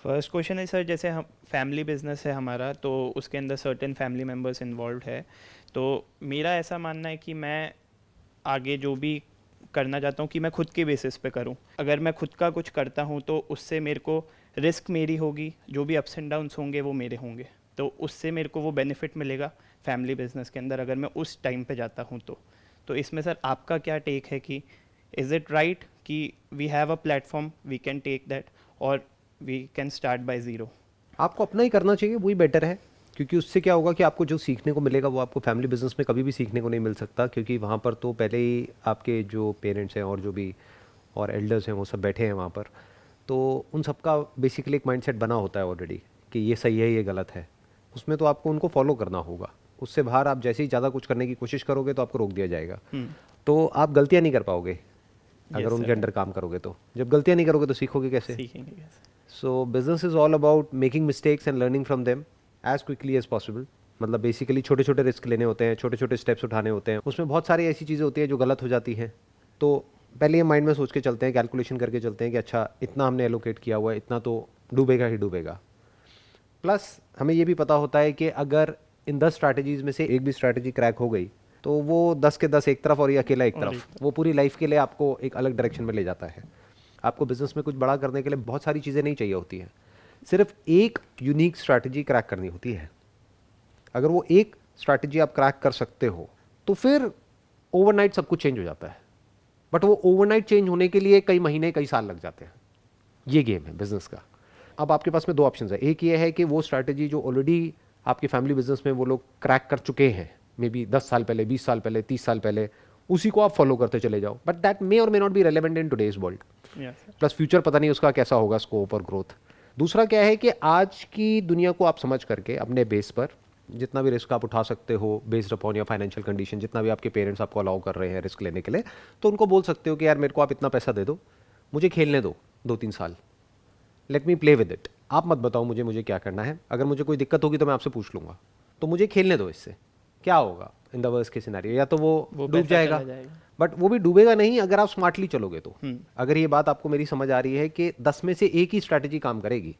First question है sir, जैसे हम फैमिली बिजनेस है हमारा, तो उसके अंदर सर्टेन फैमिली मेम्बर्स इन्वॉल्व है। तो मेरा ऐसा मानना है कि मैं आगे जो भी करना चाहता हूँ कि मैं खुद के बेसिस पे करूँ। अगर मैं खुद का कुछ करता हूँ तो उससे मेरे को रिस्क मेरी होगी, जो भी अप्स एंड डाउन्स होंगे वो मेरे होंगे, तो उससे मेरे को वो बेनिफिट मिलेगा फैमिली बिजनेस के अंदर, अगर मैं उस टाइम पे जाता हूँ तो इसमें सर आपका क्या टेक है कि इज़ इट राइट कि we have a platform, we can take that, और we can start by zero? आपको अपना ही करना चाहिए, वही बेटर है। क्योंकि उससे क्या होगा कि आपको जो सीखने को मिलेगा वो आपको फैमिली बिजनेस में कभी भी सीखने को नहीं मिल सकता, क्योंकि वहाँ पर तो पहले ही आपके जो पेरेंट्स हैं और जो भी और एल्डर्स हैं वो सब बैठे हैं वहाँ पर। तो उन सबका बेसिकली एक माइंडसेट बना होता है ऑलरेडी कि ये सही है ये गलत है। उसमें तो आपको उनको फॉलो करना होगा। उससे बाहर आप जैसे ही ज़्यादा कुछ करने की कोशिश करोगे तो आपको रोक दिया जाएगा। तो आप गलतियाँ नहीं कर पाओगे अगर यस उनके सर। अंडर काम करोगे। तो जब गलतियाँ नहीं करोगे तो सीखोगे कैसे? सीखेंगे कैसे? So business is all about making mistakes and learning from them as quickly as possible. मतलब बेसिकली छोटे छोटे रिस्क लेने होते हैं, छोटे छोटे स्टेप्स उठाने होते हैं। उसमें बहुत सारी ऐसी चीज़ें होती हैं जो गलत हो जाती हैं। तो पहले ये माइंड में सोच के चलते हैं, कैलकुलेशन करके चलते हैं कि अच्छा इतना हमने एलोकेट किया हुआ है, इतना तो डूबेगा ही डूबेगा। प्लस हमें ये भी पता होता है कि अगर इन 10 स्ट्रैटेजीज में से एक भी स्ट्रैटेजी क्रैक हो गई तो वो 10 के 10 एक तरफ और ये अकेला एक और एक तरफ, वो पूरी लाइफ के लिए आपको एक अलग डायरेक्शन में ले जाता है। आपको बिजनेस में कुछ बड़ा करने के लिए बहुत सारी चीज़ें नहीं चाहिए होती हैं, सिर्फ एक यूनिक स्ट्रैटेजी क्रैक करनी होती है। अगर वो एक स्ट्रैटेजी आप क्रैक कर सकते हो तो फिर ओवरनाइट सब कुछ चेंज हो जाता है। बट वो ओवरनाइट चेंज होने के लिए कई महीने कई साल लग जाते हैं। ये गेम है बिजनेस का। अब आपके पास में दो ऑप्शन है। एक ये है कि वो स्ट्रैटेजी जो ऑलरेडी आपके फैमिली बिजनेस में वो लोग क्रैक कर चुके हैं, मे बी 10 साल पहले, 20 साल पहले, 30 साल पहले, उसी को आप फॉलो करते चले जाओ। बट दैट मे और may not be relevant in today's world. Yes sir. Plus future पता नहीं उसका कैसा होगा स्कोप और ग्रोथ। दूसरा क्या है कि आज की दुनिया को आप समझ करके अपने बेस पर जितना भी रिस्क आप उठा सकते हो बेस्ड अपॉन या फाइनेंशियल कंडीशन, जितना भी आपके पेरेंट्स आपको अलाउ कर रहे हैं रिस्क लेने के लिए, तो उनको बोल सकते हो कि यार मेरे को आप इतना पैसा दे दो, मुझे खेलने दो 2-3 साल, let me play with it. आप मत बताओ मुझे मुझे क्या करना है। अगर मुझे कोई दिक्कत होगी तो मैं आपसे पूछ लूंगा, तो मुझे खेलने दो। इससे क्या होगा in the worst case scenario, या तो वो डूब पैसा जाएगा, चला जाएगा। बट वो भी डूबेगा नहीं अगर आप स्मार्टली चलोगे तो। अगर ये बात आपको मेरी समझ आ रही है कि 10 में से एक ही स्ट्रैटेजी काम करेगी,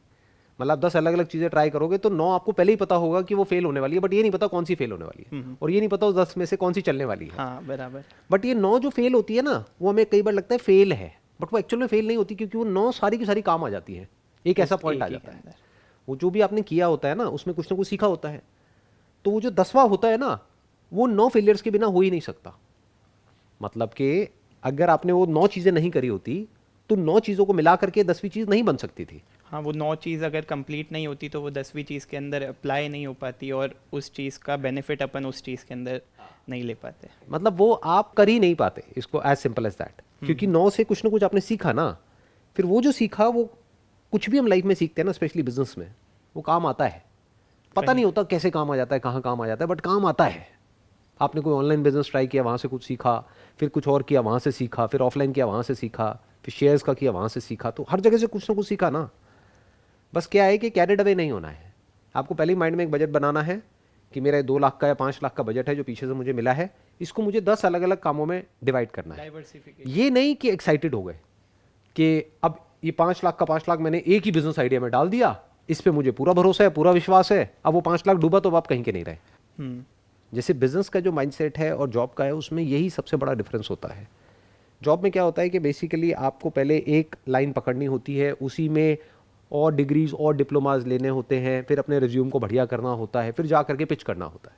मतलब 10 अलग अलग चीजें ट्राई करोगे तो 9 आपको पहले ही पता होगा कि वो फेल होने वाली है, बट ये नहीं पता कौन सी फेल होने वाली है, और ये नहीं पता उस 10 में से कौन सी चलने वाली है। हाँ बराबर। बट ये 9 जो फेल होती है ना, वो हमें कई बार लगता है फेल है, बट वो एक्चुअल में फेल नहीं होती, क्योंकि वो 9 सारी की सारी काम आ जाती है। एक ऐसा उस पॉइंट एक आ ही के जाता है, अंदर। वो जो भी आपने किया होता है ना उसमें कुछ ना कुछ सीखा होता है। तो वो जो 10वां होता है ना, वो 9 फेलियर्स के बिना हो ही नहीं सकता। मतलब कि अगर आपने वो 9 चीजें नहीं करी होती तो 9 चीजों को मिला करके 10वीं चीज नहीं बन सकती थी। हाँ, वो 9 चीज़ अगर कंप्लीट नहीं होती तो वो 10वीं चीज़ के अंदर अप्लाई नहीं हो पाती, और उस चीज़ का बेनिफिट अपन उस चीज़ के अंदर नहीं ले पाते। मतलब वो आप कर ही नहीं पाते इसको, एज सिंपल एज दैट। क्योंकि 9 से कुछ ना कुछ आपने सीखा ना, फिर वो जो सीखा वो कुछ भी हम लाइफ में सीखते हैं ना, स्पेशली बिजनेस में, वो काम आता है। पता कहीं नहीं होता कैसे काम आ जाता है, कहाँ काम आ जाता है, बट काम आता है। आपने कोई ऑनलाइन बिजनेस ट्राई किया, वहाँ से कुछ सीखा, फिर कुछ और किया, वहाँ से सीखा, फिर ऑफलाइन किया, वहाँ से सीखा, फिर शेयर्स का किया, वहाँ से सीखा। तो हर जगह से कुछ ना कुछ सीखा ना। बस क्या है कि कैरिड अवे नहीं होना है। आपको पहले ही माइंड में एक बजट बनाना है कि मेरा 2 लाख का या 5 लाख का बजट है जो पीछे से मुझे मिला है, इसको मुझे 10 अलग अलग कामों में डिवाइड करना है। डाइवर्सिफिकेशन। ये नहीं कि एक्साइटेड हो गए कि अब ये 5 लाख का 5 लाख मैंने एक ही बिजनेस आइडिया में डाल दिया, इस पे मुझे पूरा भरोसा है, पूरा विश्वास है, अब वो 5 लाख डूबा तो अब आप कहीं के नहीं रहे। जैसे बिजनेस का जो माइंडसेट है और जॉब का है, उसमें यही सबसे बड़ा डिफरेंस होता है। जॉब में क्या होता है कि बेसिकली आपको पहले एक लाइन पकड़नी होती है, उसी में और डिग्रीज और डिप्लोमाज लेने होते हैं, फिर अपने रिज्यूम को बढ़िया करना होता है, फिर जा करके पिच करना होता है।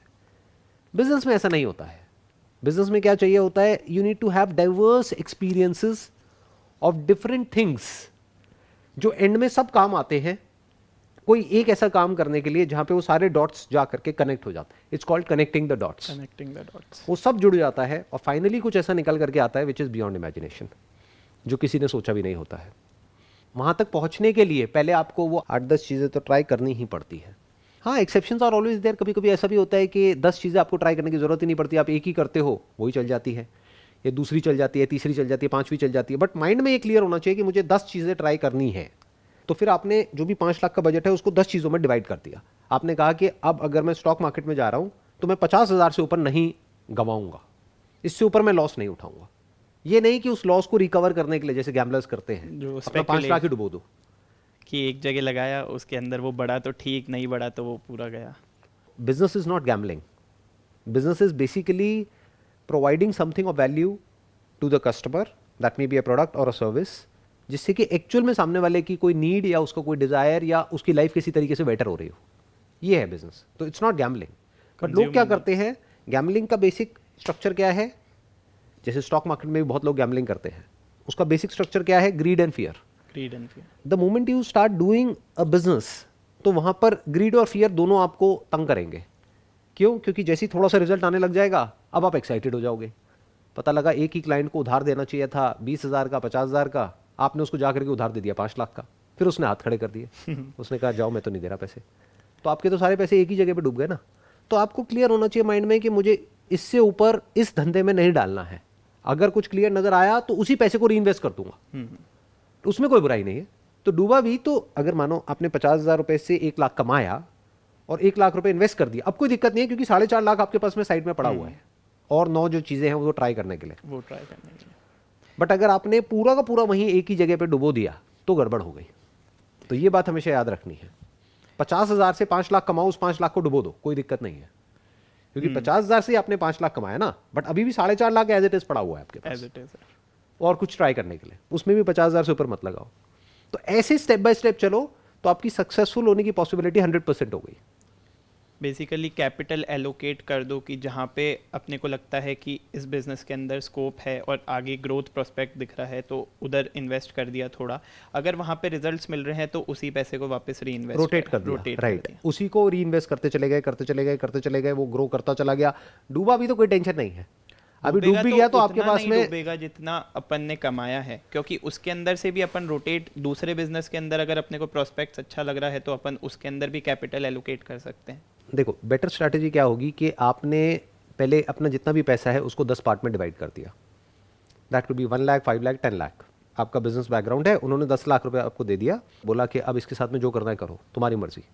बिजनेस में ऐसा नहीं होता है। बिजनेस में क्या चाहिए होता है, you need to have diverse experiences of different things, जो एंड में सब काम आते हैं। कोई एक ऐसा काम करने के लिए जहां पे वो सारे डॉट्स जा करके कनेक्ट हो जाते हैं। It's called connecting the dots. Connecting the dots. वो सब जुड़ जाता है और फाइनली कुछ ऐसा निकल करके आता है विच इज बियॉन्ड इमेजिनेशन, जो किसी ने सोचा भी नहीं होता है। वहां तक पहुंचने के लिए पहले आपको वो 8-10 चीजें तो ट्राई करनी ही पड़ती है। हाँ, एक्सेप्शंस आर ऑलवेज देयर। कभी कभी ऐसा भी होता है कि 10 चीजें आपको ट्राई करने की जरूरत ही नहीं पड़ती, आप एक ही करते हो, वही चल जाती है, ये दूसरी चल जाती है, तीसरी चल जाती है, 5वीं चल जाती है। बट माइंड में ये क्लियर होना चाहिए कि मुझे 10 चीजें ट्राई करनी है। तो फिर आपने जो भी 5 लाख का बजट है उसको 10 चीजों में डिवाइड कर दिया। आपने कहा कि अब अगर मैं स्टॉक मार्केट में जा रहा हूं तो मैं 50,000 से ऊपर नहीं गंवाऊंगा, इससे ऊपर मैं लॉस नहीं उठाऊंगा। ये नहीं कि उस लॉस को रिकवर करने के लिए जैसे गैम्बलर्स करते हैं जो अपना 5 लाख ही डुबो दो। कि एक जगह लगाया, उसके अंदर वो बढ़ा तो ठीक, नहीं बढ़ा तो वो पूरा गया। Business is not gambling. Business is basically providing something of value to the customer, that may be a product or a service, जिससे कि एक्चुअल में सामने वाले की कोई नीड या उसका कोई डिजायर या उसकी लाइफ किसी तरीके से बेटर हो रही हो, ये है बिजनेस। तो इट्स नॉट गैम्बलिंग। बट लोग क्या करते हैं, गैम्बलिंग का बेसिक स्ट्रक्चर क्या है? जैसे स्टॉक मार्केट में भी बहुत लोग गैम्बलिंग करते हैं, उसका बेसिक स्ट्रक्चर क्या है? Grid and fear. Grid and fear. The moment you start doing a business, तो वहां पर ग्रीड और फियर दोनों आपको तंग करेंगे। क्यों? क्योंकि जैसे ही थोड़ा सा रिजल्ट आने लग जाएगा, अब आप एक्साइटेड हो जाओगे। पता लगा एक ही क्लाइंट को उधार देना चाहिए था 20,000 का, 50,000 का, आपने उसको जाकर के उधार दे दिया 5 लाख का, फिर उसने हाथ खड़े कर दिए। उसने कहा जाओ मैं तो नहीं दे रहा पैसे, तो आपके तो सारे पैसे एक ही जगह पे डूब गए ना। तो आपको क्लियर होना चाहिए माइंड में कि मुझे इससे ऊपर इस धंधे में नहीं डालना है। अगर कुछ क्लियर नजर आया तो उसी पैसे को री इन्वेस्ट कर दूंगा, उसमें कोई बुराई नहीं है। तो डूबा भी तो, अगर मानो आपने 50,000 रुपए से 1 लाख कमाया और 1 लाख रुपए इन्वेस्ट कर दिया, अब कोई दिक्कत नहीं है, क्योंकि 4.5 लाख आपके पास में साइड में पड़ा हुआ है और 9 जो चीजें हैं वो ट्राई करने के लिए, बट अगर आपने पूरा का पूरा वहीं एक ही जगह पे डुबो दिया तो गड़बड़ हो गई। तो ये बात हमेशा याद रखनी है। 50,000 से 5 लाख कमाओ, उस 5 लाख को डुबो दो, कोई दिक्कत नहीं है, क्योंकि 50,000 से आपने 5 लाख कमाया ना, बट अभी भी 4.5 लाख एज इट इज पड़ा हुआ है आपके पास और कुछ ट्राई करने के लिए, उसमें भी 50,000 से ऊपर मत लगाओ। तो ऐसे स्टेप बाय स्टेप चलो तो आपकी सक्सेसफुल होने की पॉसिबिलिटी 100% हो गई। बेसिकली कैपिटल एलोकेट कर दो कि जहाँ पे अपने को लगता है कि इस बिज़नेस के अंदर स्कोप है और आगे ग्रोथ प्रोस्पेक्ट दिख रहा है, तो उधर इन्वेस्ट कर दिया थोड़ा। अगर वहाँ पे रिजल्ट्स मिल रहे हैं तो उसी पैसे को वापस री इन्वेस्ट रोटेट कर दिया, राइट, उसी को री इन्वेस्ट करते चले गए, करते चले गए, करते चले गए, वो ग्रो करता चला गया। डूबा भी तो कोई टेंशन नहीं है, अभी डूब भी गया तो आपके पास में डूबेगा जितना अपन ने कमाया है, क्योंकि उसके अंदर से भी अपन रोटेट, दूसरे बिजनेस के अंदर अगर अपने को प्रोस्पेक्ट्स अच्छा लग रहा है तो अपन उसके अंदर भी कैपिटल एलोकेट कर सकते हैं। देखो बेटर स्ट्रैटेजी क्या होगी कि आपने पहले अपना जितना भी पैसा है उसको 10 पार्ट में डिवाइड कर दिया। That could be 1 lakh, 5 lakh, 10 lakh. आपका बिजनेस बैकग्राउंड है, उन्होंने 10 लाख रुपए आपको दे दिया, बोला कि अब इसके साथ में जो करना है करो, तुम्हारी मर्जी।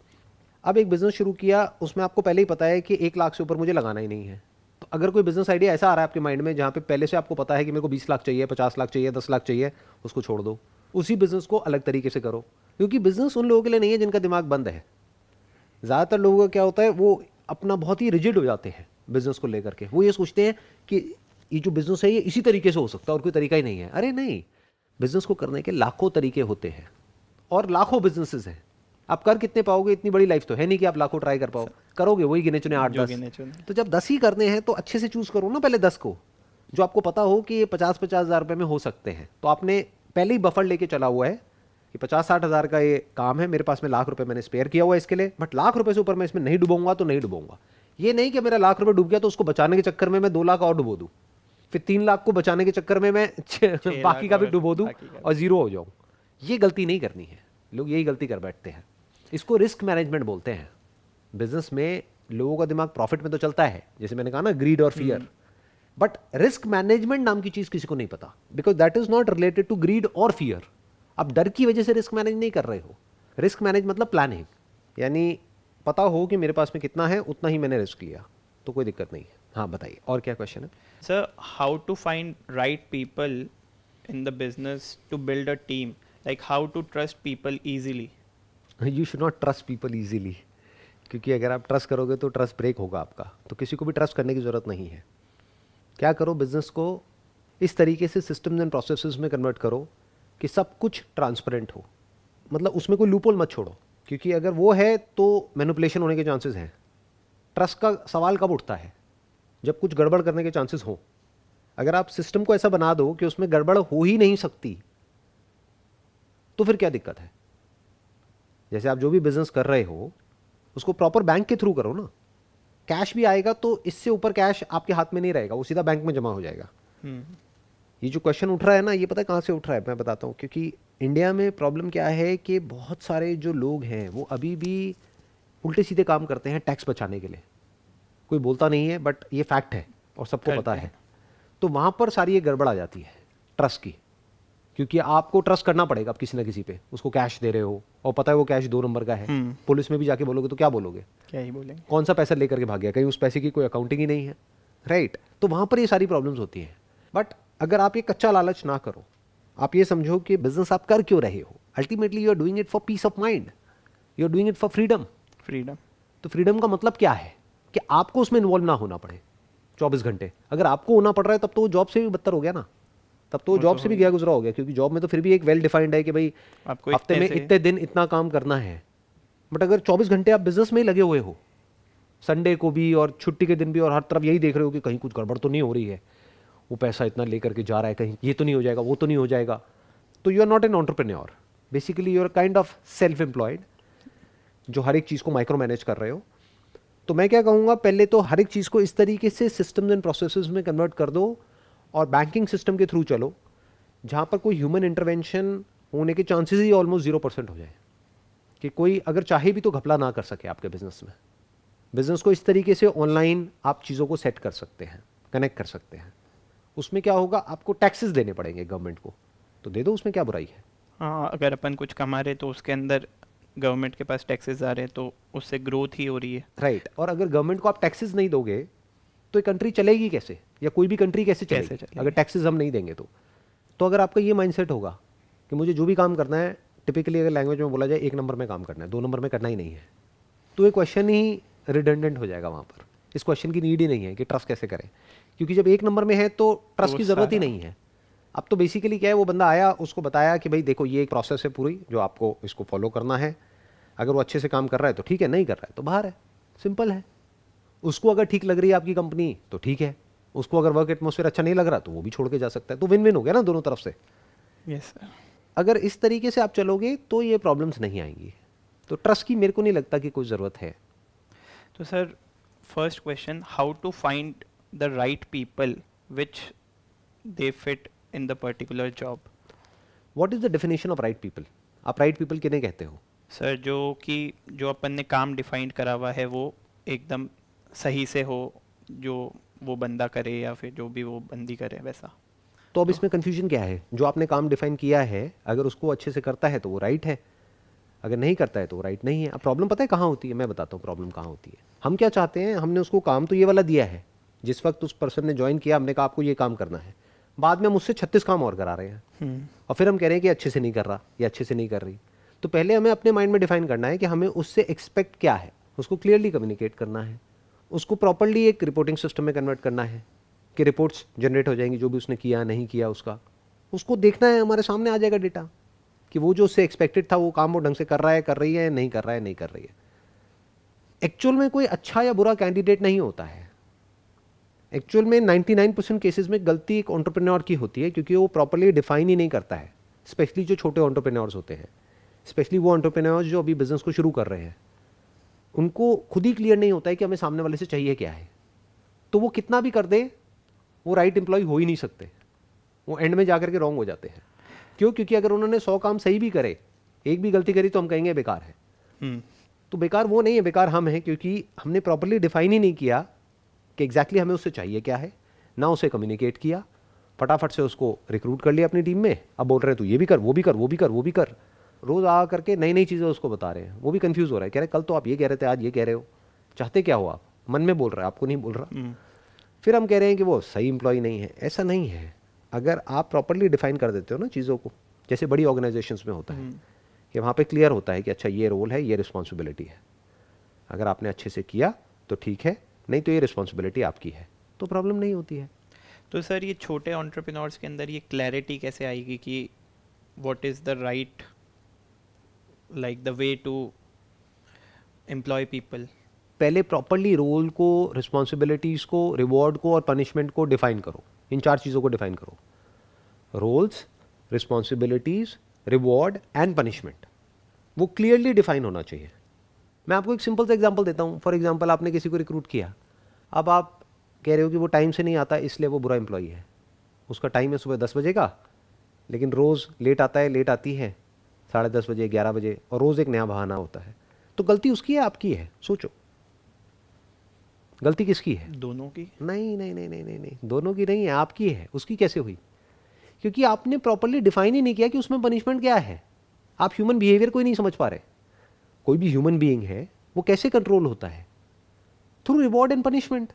अब एक बिजनेस शुरू किया, उसमें आपको पहले ही पता है कि 1 लाख से ऊपर मुझे लगाना ही नहीं है। तो अगर कोई बिजनेस आइडिया ऐसा आ रहा है आपके माइंड में जहाँ पे पहले से आपको पता है कि मेरे को 20 लाख चाहिए, 50 लाख चाहिए, 10 लाख चाहिए, उसको छोड़ दो, उसी बिजनेस को अलग तरीके से करो। क्योंकि बिजनेस उन लोगों के लिए नहीं है जिनका दिमाग बंद है। ज़्यादातर लोगों का क्या होता है, वो अपना बहुत ही रिजिड हो जाते हैं बिजनेस को लेकर के। वो ये सोचते हैं कि ये जो बिजनेस है ये इसी तरीके से हो सकता है और कोई तरीका ही नहीं है। अरे नहीं, बिजनेस को करने के लाखों तरीके होते हैं और लाखों बिजनेसेस हैं। आप कर कितने पाओगे? इतनी बड़ी लाइफ तो है नहीं कि आप लाखों ट्राई कर पाओ, करोगे वही गिने चुने 8-10। तो जब 10 ही करने हैं तो अच्छे से चूज करो ना पहले 10 को, जो आपको पता हो कि ये 50-50 हज़ार रुपये में हो सकते हैं। तो आपने पहले ही बफर लेके चला हुआ है कि 50-60 हज़ार का ये काम है, मेरे पास में लाख रुपए मैंने स्पेयर किया हुआ है इसके लिए, बट लाख रुपए से ऊपर मैं इसमें नहीं डूबूंगा तो नहीं डूबूंगा। ये नहीं कि मेरा लाख रुपए डूब गया तो उसको बचाने के चक्कर में मैं 2 लाख और डुबो दूं, फिर 3 लाख को बचाने के चक्कर में मैं बाकी का भी डुबो दूं और जीरो हो जाऊं। ये गलती नहीं करनी है, लोग यही गलती कर बैठते हैं। इसको रिस्क मैनेजमेंट बोलते हैं। बिजनेस में लोगों का दिमाग प्रॉफिट में तो चलता है, जैसे मैंने कहा ना, ग्रीड और फियर, बट रिस्क मैनेजमेंट नाम की चीज किसी को नहीं पता, because that is not related to greed और फियर। आप डर की वजह से रिस्क मैनेज नहीं कर रहे हो। रिस्क मैनेज मतलब प्लानिंग, यानी पता हो कि मेरे पास में कितना है उतना ही मैंने रिस्क लिया, तो कोई दिक्कत नहीं है। हाँ बताइए, और क्या क्वेश्चन है? Sir, how to find right people in the business to build a team, like how to trust people easily? You should not trust people easily, क्योंकि अगर आप ट्रस्ट करोगे तो ट्रस्ट ब्रेक होगा आपका। तो किसी को भी ट्रस्ट करने की ज़रूरत नहीं है। क्या करो, बिजनेस को इस तरीके से सिस्टम्स एंड प्रोसेसेस में कन्वर्ट करो कि सब कुछ ट्रांसपेरेंट हो, मतलब उसमें कोई लूपहोल मत छोड़ो, क्योंकि अगर वो है तो मैनिपुलेशन होने के चांसेस हैं। ट्रस्ट का सवाल कब उठता है? जब कुछ गड़बड़ करने के चांसेस हो। अगर आप सिस्टम को ऐसा बना दो कि उसमें गड़बड़ हो ही नहीं सकती, तो फिर क्या दिक्कत है? जैसे आप जो भी बिजनेस कर रहे हो उसको प्रॉपर बैंक के थ्रू करो ना। कैश भी आएगा तो इससे ऊपर कैश आपके हाथ में नहीं रहेगा, वो सीधा बैंक में जमा हो जाएगा। ये जो क्वेश्चन उठ रहा है ना, ये पता है कहाँ से उठ रहा है? मैं बताता हूँ। क्योंकि इंडिया में प्रॉब्लम क्या है कि बहुत सारे जो लोग हैं वो अभी भी उल्टे सीधे काम करते हैं टैक्स बचाने के लिए। कोई बोलता नहीं है, बट ये फैक्ट है और सबको पता है। तो वहाँ पर सारी ये गड़बड़ आ जाती है ट्रस्ट की, क्योंकि आपको ट्रस्ट करना पड़ेगा। आप किसी ना किसी पे उसको कैश दे रहे हो और पता है वो कैश 2 नंबर का है। पुलिस में भी जाके बोलोगे तो क्या बोलोगे? क्या ही बोलेंगे? कौन सा पैसा लेकर के भाग गया? कहीं उस पैसे की कोई अकाउंटिंग ही नहीं है, राइट? तो वहाँ पर ये सारी प्रॉब्लम्स होती हैं। बट अगर आप ये कच्चा लालच ना करो, आप ये समझो कि बिजनेस आप कर क्यों रहे हो। Ultimately you are doing it for peace of mind, you are doing it for freedom. तो फ्रीडम का मतलब क्या है कि आपको उसमें इन्वॉल्व ना होना पड़े 24 घंटे। अगर आपको होना पड़ रहा है तब तो वो जॉब से भी बदतर हो गया ना, तब तो जॉब से भी गया गुजरा हो गया, क्योंकि जॉब में तो फिर भी एक वेल डिफाइंड है कि भाई आपको हफ्ते में इतने दिन इतना काम करना है। बट अगर 24 घंटे आप बिजनेस में ही लगे हुए हो, संडे को भी और छुट्टी के दिन भी, और हर तरफ यही देख रहे हो कि कहीं कुछ गड़बड़ तो नहीं हो रही है, वो पैसा इतना लेकर के जा रहा है, कहीं ये तो नहीं हो जाएगा, वो तो नहीं हो जाएगा, तो you are not an entrepreneur, basically you are kind of self employed, जो हर एक चीज़ को माइक्रो मैनेज कर रहे हो। तो मैं क्या कहूँगा, पहले तो हर एक चीज़ को इस तरीके से सिस्टम्स एंड प्रोसेसेस में कन्वर्ट कर दो और बैंकिंग सिस्टम के थ्रू चलो जहाँ पर कोई ह्यूमन इंटरवेंशन होने के चांसेस ही ऑलमोस्ट 0% हो जाए, कि कोई अगर चाहे भी तो घपला ना कर सके आपके बिजनेस में। बिजनेस को इस तरीके से ऑनलाइन आप चीज़ों को सेट कर सकते हैं, कनेक्ट कर सकते हैं। उसमें क्या होगा, आपको टैक्सेस देने पड़ेंगे गवर्नमेंट को, तो दे दो, उसमें क्या बुराई है। हाँ, अगर अपन कुछ कमा रहे तो उसके अंदर गवर्नमेंट के पास टैक्सेस आ रहे हैं तो उससे ग्रोथ ही हो रही है। राइट। और अगर गवर्नमेंट को आप टैक्सेस नहीं दोगे तो ये कंट्री चलेगी कैसे, या कोई भी कंट्री कैसे चलेगी अगर टैक्सेस हम नहीं देंगे तो अगर आपका ये माइंडसेट होगा कि मुझे जो भी काम करना है, टिपिकली अगर लैंग्वेज में बोला जाए 1 नंबर में काम करना है, 2 नंबर में करना ही नहीं है, तो ये क्वेश्चन ही रिडंडेंट हो जाएगा वहाँ पर। इस क्वेश्चन की नीड ही नहीं है कि ट्रस्ट कैसे करें, क्योंकि जब 1 नंबर में है तो ट्रस्ट की ज़रूरत ही नहीं है। अब तो बेसिकली क्या है, वो बंदा आया, उसको बताया कि भाई देखो ये एक प्रोसेस है पूरी जो आपको इसको फॉलो करना है, अगर वो अच्छे से काम कर रहा है तो ठीक है, नहीं कर रहा है तो बाहर है, सिंपल है। उसको अगर ठीक लग रही है आपकी कंपनी तो ठीक है, उसको अगर वर्क एटमॉस्फेयर अच्छा नहीं लग रहा तो वो भी छोड़ के जा सकता है, तो विन विन हो गया ना दोनों तरफ से। Yes sir. अगर इस तरीके से आप चलोगे तो ये प्रॉब्लम्स नहीं आएंगी। तो ट्रस्ट की मेरे को नहीं लगता कि कोई ज़रूरत है। तो sir, first question, how to find the right people which they fit in the particular job. What is the definition of right people? आप राइट पीपल किन्हें कहते हो? सर, जो अपन ने काम डिफाइंड करा हुआ है वो एकदम सही से हो, जो वो बंदा करे या फिर जो भी वो बंदी करे वैसा। तो अब इसमें कंफ्यूजन क्या है? जो आपने काम डिफाइन किया है अगर उसको अच्छे से करता है तो वो राइट है, अगर नहीं करता है तो वो राइट नहीं है। अब प्रॉब्लम पता है कहाँ होती है? मैं बताता हूँ प्रॉब्लम कहाँ होती है। हम क्या चाहते हैं, हमने उसको काम तो ये वाला दिया है, जिस वक्त उस पर्सन ने ज्वाइन किया हमने कहा आपको ये काम करना है, बाद में मुझसे 36 काम और करा रहे हैं और फिर हम कह रहे हैं कि अच्छे से नहीं कर रहा या अच्छे से नहीं कर रही। तो पहले हमें अपने माइंड में डिफाइन करना है कि हमें उससे एक्सपेक्ट क्या है, उसको क्लियरली कम्युनिकेट करना है, उसको प्रॉपर्ली एक रिपोर्टिंग सिस्टम में कन्वर्ट करना है कि रिपोर्ट्स जनरेट हो जाएंगी जो भी उसने किया नहीं किया उसको देखना है, हमारे सामने आ जाएगा डेटा कि वो जो उससे एक्सपेक्टेड था वो काम वो ढंग से कर रहा है, कर रही है, नहीं कर रहा है, नहीं कर रही है। एक्चुअल में कोई अच्छा या बुरा कैंडिडेट नहीं होता है। एक्चुअल में 99% केसेस में गलती एक एंटरप्रेन्योर की होती है, क्योंकि वो प्रॉपर्ली डिफाइन ही नहीं करता है। स्पेशली जो छोटे एंटरप्रेन्योर्स होते हैं, स्पेशली वो एंटरप्रेन्योर्स जो अभी बिजनेस को शुरू कर रहे हैं, उनको खुद ही क्लियर नहीं होता है कि हमें सामने वाले से चाहिए क्या है। तो वो कितना भी कर दे, वो राइट एम्प्लॉय हो ही नहीं सकते, वो एंड में जाकर के रॉन्ग हो जाते हैं। क्यों? क्योंकि अगर उन्होंने 100 काम सही भी करे, एक भी गलती करी तो हम कहेंगे बेकार है। तो बेकार वो नहीं है, बेकार हम हैं, क्योंकि हमने प्रॉपर्ली डिफाइन ही नहीं किया कि एग्जैक्टली हमें उससे चाहिए क्या है, ना उसे कम्युनिकेट किया, फटाफट से उसको रिक्रूट कर लिया अपनी टीम में। अब बोल रहे हैं तू ये भी कर, वो भी कर, वो भी कर, वो भी कर, रोज आ करके नई नई चीज़ें उसको बता रहे हैं। वो भी कंफ्यूज हो रहा है, कह रहे कल तो आप ये कह रहे थे, आज ये कह रहे हो, चाहते क्या हो आप? मन में बोल रहा है, आपको नहीं बोल रहा। फिर हम कह रहे हैं कि वो सही एम्प्लॉय नहीं है। ऐसा नहीं है। अगर आप प्रॉपर्ली डिफाइन कर देते हो ना चीज़ों को, जैसे बड़ी ऑर्गेनाइजेशंस में होता है कि वहाँ पे क्लियर होता है कि अच्छा ये रोल है, ये रिस्पॉन्सिबिलिटी है, अगर आपने अच्छे से किया तो ठीक है, नहीं तो ये रिस्पॉन्सिबिलिटी आपकी है, तो प्रॉब्लम नहीं होती है। तो सर, ये छोटे एंटरप्रेन्योर्स के अंदर ये क्लैरिटी कैसे आएगी कि what is the right, like the way to employ people? पहले प्रॉपर्ली रोल को, रिस्पॉन्सिबिलिटीज़ को, रिवॉर्ड को और पनिशमेंट को डिफाइन करो। इन 4 चीज़ों को डिफाइन करो, roles, responsibilities, reward and punishment. वो क्लियरली डिफाइन होना चाहिए। मैं आपको एक सिंपल सा एग्जांपल देता हूँ। फॉर एग्जांपल, आपने किसी को रिक्रूट किया, अब आप कह रहे हो कि वो टाइम से नहीं आता इसलिए वो बुरा एम्प्लॉई है। उसका टाइम है सुबह 10 बजे का, लेकिन रोज़ लेट आता है, लेट आती है 10:30 बजे, 11 बजे, और रोज़ एक नया बहाना होता है। तो गलती उसकी है आपकी है? सोचो, गलती किसकी है? दोनों की। नहीं नहीं नहीं नहीं नहीं नहीं, दोनों की नहीं है, आपकी है। उसकी कैसे हुई? क्योंकि आपने प्रॉपर्ली डिफाइन ही नहीं किया कि उसमें पनिशमेंट क्या है। आप ह्यूमन बिहेवियर को ही नहीं समझ पा रहे। कोई भी ह्यूमन बीइंग है वो कैसे कंट्रोल होता है? Through reward and punishment.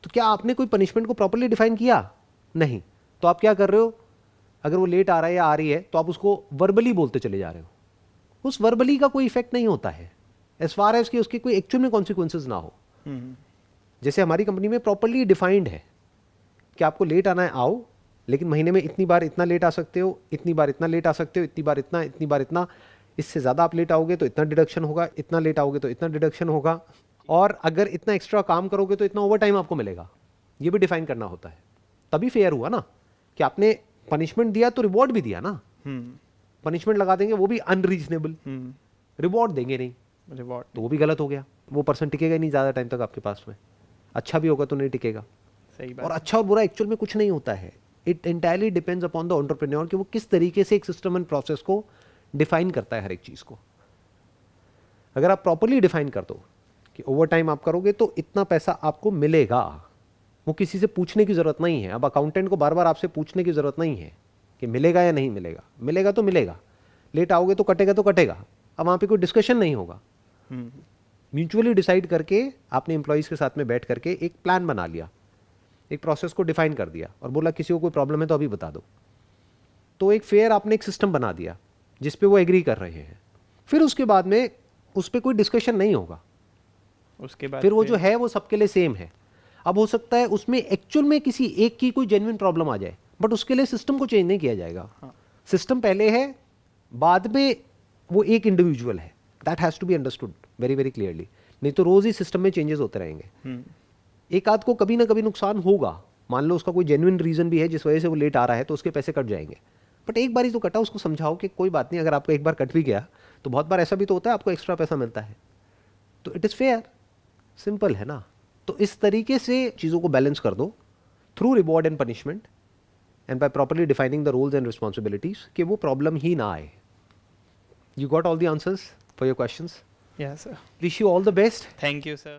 तो क्या आपने कोई पनिशमेंट को प्रॉपर्ली डिफाइन किया? नहीं। तो आप क्या कर रहे हो? अगर वो लेट आ रहा है या आ रही है तो आप उसको वर्बली बोलते चले जा रहे हो, उस वर्बली का कोई इफेक्ट नहीं होता है एज फार एज कि उसके कोई एक्चुअल में कॉन्सिक्वेंसेज ना हो। जैसे हमारी कंपनी में प्रॉपरली डिफाइंड है कि आपको लेट आना है, आओ, लेकिन महीने में इतनी बार इतना लेट आ सकते हो, इतनी बार इतना लेट आ सकते हो, इतनी बार इतना, इतनी बार इतना, इससे ज़्यादा आप लेट आओगे तो इतना डिडक्शन होगा, इतना लेट आओगे तो इतना डिडक्शन होगा, और अगर इतना एक्स्ट्रा काम करोगे तो इतना ओवर टाइम आपको मिलेगा। ये भी डिफाइन करना होता है, तभी फेयर हुआ ना कि आपने पनिशमेंट दिया तो रिवॉर्ड भी दिया ना। पनिशमेंट लगा देंगे वो भी अनरीजनेबल, रिवॉर्ड देंगे नहीं, रिवॉर्ड तो वो भी गलत हो गया। वो पर्सन टिकेगा ही नहीं ज़्यादा टाइम तक आपके पास में। अच्छा भी होगा तो नहीं टिकेगा। सही बात। और अच्छा और बुरा एक्चुअल में कुछ नहीं होता है, it entirely depends upon the entrepreneur कि वो किस तरीके से एक सिस्टम एंड प्रोसेस को डिफाइन करता है हर एक चीज़ को। अगर आप प्रॉपरली डिफाइन कर दो कि ओवर टाइम आप करोगे तो इतना पैसा आपको मिलेगा, वो किसी से पूछने की ज़रूरत नहीं है। अब अकाउंटेंट को बार बार आपसे पूछने की ज़रूरत नहीं है कि मिलेगा या नहीं मिलेगा, मिलेगा तो मिलेगा, लेट आओगे तो कटेगा तो कटेगा। अब वहाँ पे कोई डिस्कशन नहीं होगा। म्यूचुअली डिसाइड करके आपने एम्प्लॉयज़ के साथ में बैठ करके एक प्लान बना लिया, एक प्रोसेस को डिफाइन कर दिया और बोला किसी को कोई प्रॉब्लम है तो अभी बता दो। तो एक फेयर आपने एक सिस्टम बना दिया जिस पे वो एग्री कर रहे हैं। फिर उसके बाद में उस पर कोई डिस्कशन नहीं होगा। उसके बाद फिर वो जो है वो सबके लिए सेम है। अब हो सकता है उसमें एक्चुअल में किसी एक की कोई जेन्युइन प्रॉब्लम आ जाए, बट उसके लिए सिस्टम को चेंज नहीं किया जाएगा। सिस्टम पहले है, बाद में वो एक इंडिविजुअल है। That has to be understood very very clearly. नहीं तो रोज ही सिस्टम में चेंजेस होते रहेंगे। एक आध को कभी ना कभी नुकसान होगा, मान लो उसका कोई जेन्युइन रीजन भी है जिस वजह से वो लेट आ रहा है तो उसके पैसे कट जाएंगे, बट एक बार ही तो कटा, उसको समझाओ कि कोई बात नहीं, अगर आपको एक बार कट भी गया तो बहुत बार ऐसा भी तो होता है आपको एक्स्ट्रा पैसा मिलता है, तो इट इज़ फेयर। सिंपल है ना। तो इस तरीके से चीज़ों को बैलेंस कर दो through reward and punishment and by properly defining the roles and responsibilities कि वो प्रॉब्लम ही ना आए। You got all the answers for your questions? Yes, sir. Wish you all the best. Thank you, sir.